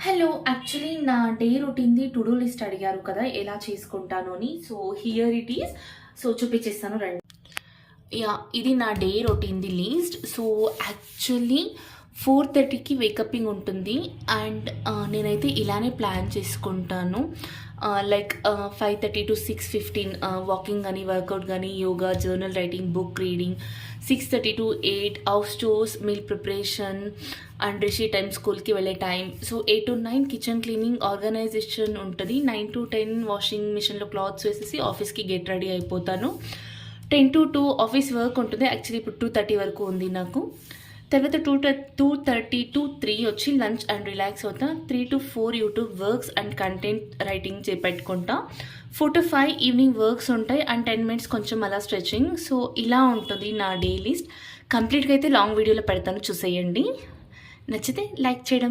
Hello! Actually నా day రొటీన్‌ది to do list అడిగారు కదా! ఎలా చేసుకుంటాను అని. So, here it is. So, చూపించేస్తాను రండి. ఇది నా డే రొటీన్‌ది లిస్ట్. సో, యాక్చువల్లీ 4:30కి వేకప్పింగ్ ఉంటుంది. అండ్ నేనైతే ఇలానే ప్లాన్ చేసుకుంటాను. లైక్ 5:30 టు 6:15 వాకింగ్ గానీ, వర్కౌట్ గానీ, yoga, journal writing, book reading. 6:30 to 8 house chores, meal preparation and Rishi time స్కూల్కి వెళ్ళే time. So 8 to 9 kitchen cleaning organisation ఉంటుంది. 9 to 10 వాషింగ్ మిషన్లో క్లాత్స్ వేసేసి ఆఫీస్కి గెట్ రెడీ అయిపోతాను. 10 to 2 ఆఫీస్ వర్క్ ఉంటుంది. యాక్చువల్లీ ఇప్పుడు 2:30 వరకు ఉంది నాకు. తర్వాత 2:30 to 3 వచ్చి లంచ్ అండ్ రిలాక్స్ అవుతా. 3 to 4 YouTube works and content writing చేపెట్టుకుంటా. 4 to 5 ఈవినింగ్ వర్క్స్ ఉంటాయి అండ్ 10 minutes కొంచెం అలా స్ట్రెచింగ్. సో ఇలా ఉంటుంది నా డే లిస్ట్. కంప్లీట్గా అయితే లాంగ్ వీడియోలో పెడతాను, చూసేయండి. నచ్చితే లైక్ చేయడం